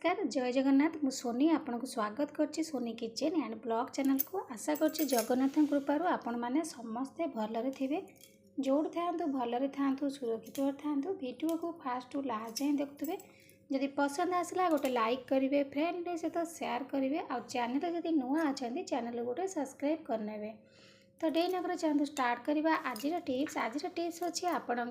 नमस्कार जय जगन्नाथ मु सोनी आपन को स्वागत करछि Soni kitchen and blog channel को आशा करछि जगन्नाथ कृपा आपण माने समस्ते भलरे थिबे जोड़ थांतु भलरे थांतु सुरक्षित थांतु वीडियो को फास्ट टू लास्ट जाए देखुवे जदि पसंद आसला गोटे लाइक करेंगे फ्रेंड सहित शेयर करेंगे आ चैनल जदि नुआ अच्छा चैनल गोटे सब्सक्राइब करने तो डे नगर चाहतु स्टार्ट करवा आज टिप्स अच्छी आपण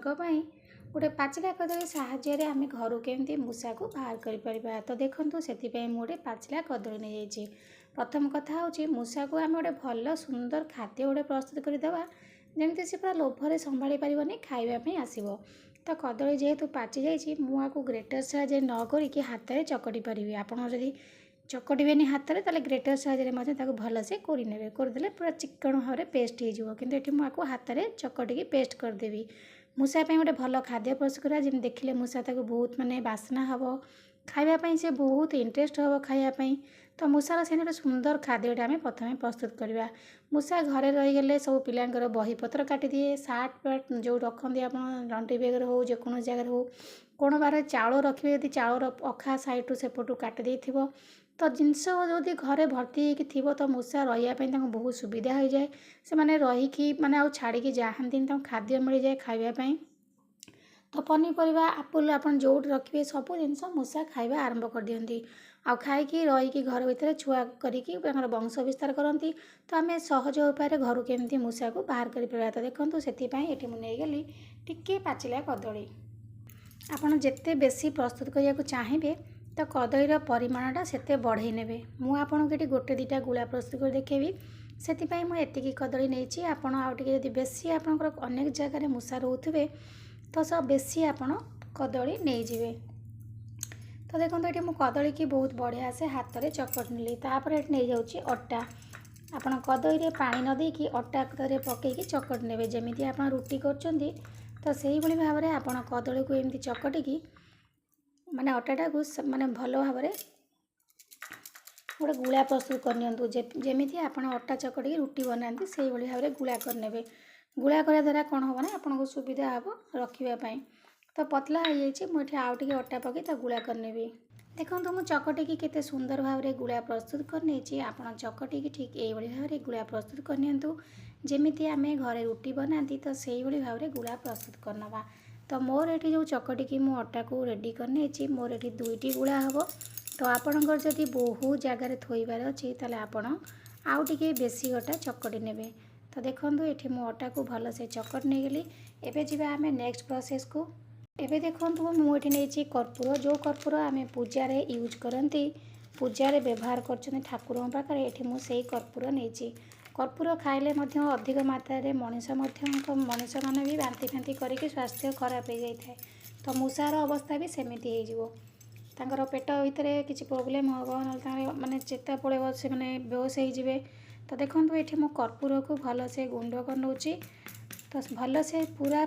गोटे पाचिला कदली साहाय्य आम घर केमती मूषा को बाहर कर तो देखो से गोटे पाचिला कदली नहीं जाइए प्रथम कथा हूँ मूषा को आम गोटे भल सुंदर खाद्य गोटे प्रस्तुत करदेवा जमी से पूरा लोभर संभाली पारनी खावाई आसो तो कदली जेहेतु पाचि जाइए मुझे ग्रेटर साहाय्य न करके हाथ में चकटी पारि आपड़ जदि चकटे हाथ में ताले ग्रेटर साहाय्य भलसे करदे पूरा चिक्कण भाव में पेस्ट हो कि मुझे हाथ में चकटिकी पेस्ट करदेवी मूषा गोटे भल खाद्य प्रस्तुत करा जमी देखिले मूषा बहुत माने बास्ना हम खावाई से बहुत इंटरेस्ट हम खायापी तो मूषार से गोटे सुंदर खाद्यटे आम प्रथम प्रस्तुत करवा मूषा घरे रहीगले सब पिलांकर बहीपत्र काटी दिए सार्ट पैट जो रखते आप लंड्री बैग हो जेको जगह हो कौन बार चाउल रखिए यदि चाउल अखा साइड्रु सेपटू काटी तो जिनस जो घरे भर्ती हो तो मूषा रही बहुत सुविधा हो जाए से मैंने रहीकि माने आउ छाड़ी जाती खाद्य मिल जाए खावाई तो पनीपरिया आपुल आप जो रखिए सब जिनस मूषा खाଇବା आरंभ कर दियंती आ खाई रहीकि घर भितर छुआ करिकी वंश विस्तार करती तो आम सहज उपाय घर केमती मूषा को बाहर कर तो देखो से ये मुझे टिके पाचिला कदली आपड़ जिते बेसी प्रस्तुत करने को चाहिए तो कदलीर परिमाणटा से बढ़े ने मुझे आपको ये गोटे दुटा गुला प्रस्तुत कर देखेबी से मुझे कदली नहीं आपड़ आदि बेसी आपंकर अनेक जगह मूषा रोथे तो सब बेसी आप कदली नहीं जाए तो देखो ये मुझे कदली की बहुत बढ़िया से हाथ में चकट नेली तापर ये नहीं जाऊँगी अटा आपड़ कदली पानी न देकी अटा पकईकी चकट ने जमी आप रुटी कर तो से भाव में आप कदली को एमती चकटिकी माने अटाटा को माने भल भाव में गोटे गुला प्रस्तुत करनी जमी आप अटा चकटिकी रुटी बनाती से भाव में गुला करने गुला करने द्वारा कौन हम ना आपको सुविधा हम रखापी तो पतला हो जाए मुझे आउ टे अटा पकई तो गुला करने देखो मुझे चकटिकी केते सुंदर भाव में गुला प्रस्तुत करनी आप चकटिकी ठीक यही भाव में गुला प्रस्तुत करनी जमी आम घरे रुटी बनाती तो से भाव में गुला प्रस्तुत करनवा तो मोर ये जो चकटिकी मु अटा को रेडी करनी मोर ये दुईटी गुला हम तो आपणकर जदि बहुत जगार थोइबार अच्छी ताले आपण आउ टिके बेसी अटा चकटी ने तो देखो ये मो अटा को भल से चकट नहीं गली एबे जीवा आमे नेक्स्ट प्रोसेस को एबे देखो मुझे नहीं कर्पूर जो कर्पूर आम पूजा रे यूज करती पूजा रे व्यवहार कर ठाकुर पाखे ये मुझे कर्पूर नहीं कर्पूर खाइले अधिक मात्रा मनीष मनीष मैंने भी बांति फांति करके स्वास्थ्य खराब हो जाए तो मूषार अवस्था भी सेमती हो पेट भितर किसी प्रोब्लेम हम ना माने चेता पड़े से मैंने बेहोश हो तो देखो ये मो कर्पूर को भल से गुंड कर नौची तो भल से पूरा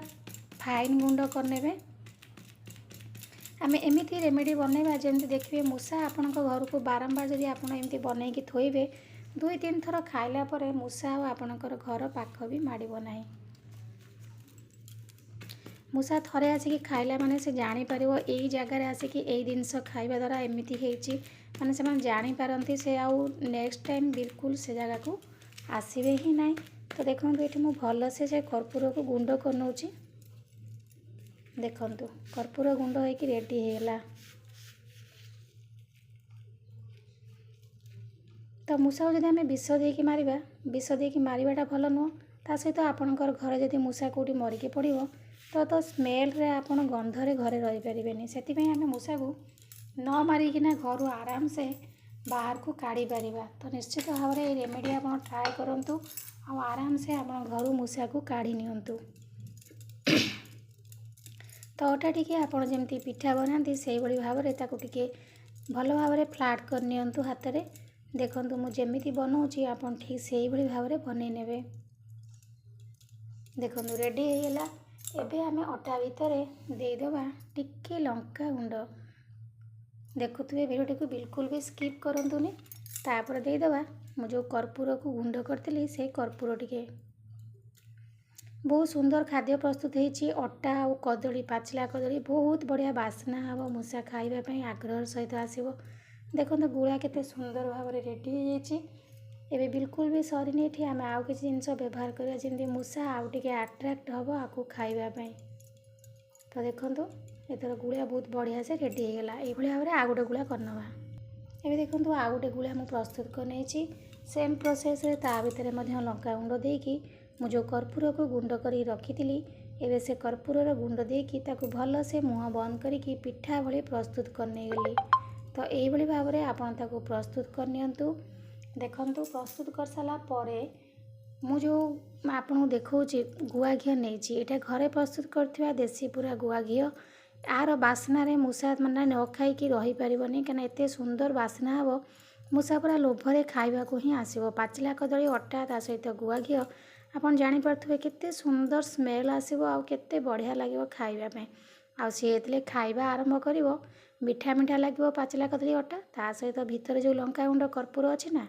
फाइन गुंड करने आम एमती रेमेडी बनवा जमी देखिए मूषा आपण घर को बारंबार जब आप एमती बनईकी थोइबे 2-3 थर खाइला परे मूषा आपणकर घर पाख भी माड़ो ना मूषा थरे आसिक खाइला माने से जापर यही जगार आसिक यही जिनस खाइबा द्वारा एमती होती माने से जापारती से आउ नेक्स्ट टाइम बिल्कुल से जगह को आसबे ही ना तो देखो ये मुझे भल से कर्पूर को गुंड कर नौची देखु कर्पूर गुंड होगी रेडी होगा तो मूषा को जब आम विष देकी मारिबा विष देकी मारिबाटा भल नुह ता सहित आपणकर घर जदि मूषा कौटी मरिकी पड़ो तो स्मेल रे आपण गंधरे घरे रही पारे से आम मूषा को न मारिकिना घर आराम से बाहर को काढ़ी पारिबा तो निश्चित भाव में रेमेडी आप ट्राए करूँ आराम से आप घर मूषा को काढ़ी नियंतु तो अटा टी आपमती पिठा बनाती से भाव में टे भल भाव में फ्लाट कर नियंतु हाथ में देखो मुझे बनाऊँगी आप ठीक से भाव में बन ने देखो रेडी होगा एबे आमे अटा भितर देदेबा टिके लंका गुंड देखुए भिडियो को बिल्कुल भी स्किप करंतुनी तापर देदेबा मु जो कर्पूर को गुंड करती से कर्पूर टिके बहुत सुंदर खाद्य प्रस्तुत होती अटा और कदली पाचिला कदली बहुत बढ़िया बास्ना हम मूसा खावाई आग्रह सहित आसो। देखो गुड़ा केते सुंदर भाव में रेडी हो जाए। बिल्कुल भी सरीनी ये आम आउ कि जिनस व्यवहार करा जमी मूसा आउ टे आट्राक्ट हम आपको खावाई। तो देखो एथर गुड़ा बहुत बढ़िया से रेडी हो गला। ये भाव में आउ गोटे गुड़ा करनवा। ये देखो आउ गोटे गुड़ा मुझे प्रस्तुत कर सेम प्रोसेस ता भितर लंका गुंड देकी मु जो कर्पूर को गुंड कर रखी एवं से कर्पूर गुंड देकी भल से मुँह बंद करी पिठा भली प्रस्तुत करने गली। तो यही भाव में आपन ताको प्रस्तुत करनियंतु। देखंतु प्रस्तुत कर सारा परे मु जो आपको देखौची गुआ घी नहीं ये घरे प्रस्तुत करथिबा देसी पूरा गुआ घी यार बास्ना रे मूसा मैंने न खाई रही पारबनी कहीं एत सुंदर बास्ना हम मूसा पूरा लोभरे खाइबा को ही आसो। पाचिला कदली अटा ता सहित गुआ घी आपन जानि पारथुबे केते सुंदर स्मेल आसीबो आ केते बढ़िया लागिबो खाइबा आ सी खाइबा आरंभ करिवो मीठा मीठा लगे पाचिला कदली अटा ता सहित भितर जो लंका गुंड कर्पूर अच्छी ना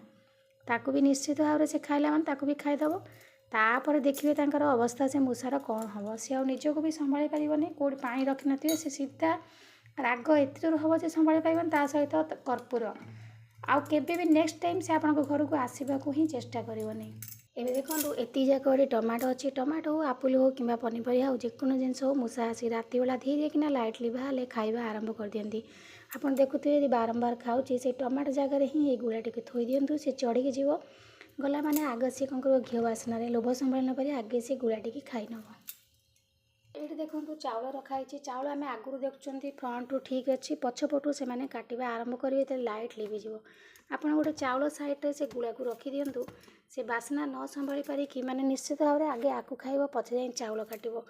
ताकू भी निश्चित भाव में से खाइला माने ताकू भी खाईदेव। तापर देखिए तांकर अवस्था से मूसार कौन हम सी आ निजक भी संभाली पारबनी कौट पानी रखी नथिबे से सीधा राग एत जोर हम जे संभाली पारबनी ता सहित कर्पूर आउ केबे भी नेक्स्ट टाइम से आपन घर को आसवा को ही चेष्टा करबनी। एबे देखो एति जाक टमाटो अच्छी टमाटो हो आपुल हो कि पनीपरिया हो जेको जिनस हो मूसा आसी राति बेला धीरे किना लाइटली बाहर खाइबा आरंभ कर दियंती। आपन देखुथे यदि बारंबार खाऊची से टमाटो जगार ही ये गुड़ा टी थोई दिंतु से चढ़ी जीव गला माने आगे से कौन कर घी बास्ना लोभ संभाल न पारे आगे से गुड़ा टी खाई नब। ये देखो चाउल रखाई चाउल आम आगुरी देखुं फ्रंट रू ठीक अच्छी पछपटू से मैंने काटा आरंभ करेंगे लाइट लिभिज। आपड़ गोटे चाउल साइड्रे से गुड़ा को रखी दिंतु से बास्ना न संभाली पारिकी माने निश्चित भाव में आगे आकु खाइब पछे जाए चाउल काटिब।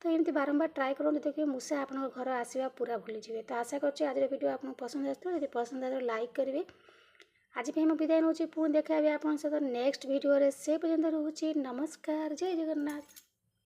तो एमती बारंबार ट्राए करूँ देखिए मूसा आप घर आसवा पूरा भूलीजे। तो आशा कर आज वीडियो आपको पसंद आसो यदि पसंद आए लाइक करेंगे। आज मुझे विदाय नौ पुणी देखा आप सहित नेक्स्ट वीडियो से पर्यंत रोचे नमस्कार जय जगन्नाथ।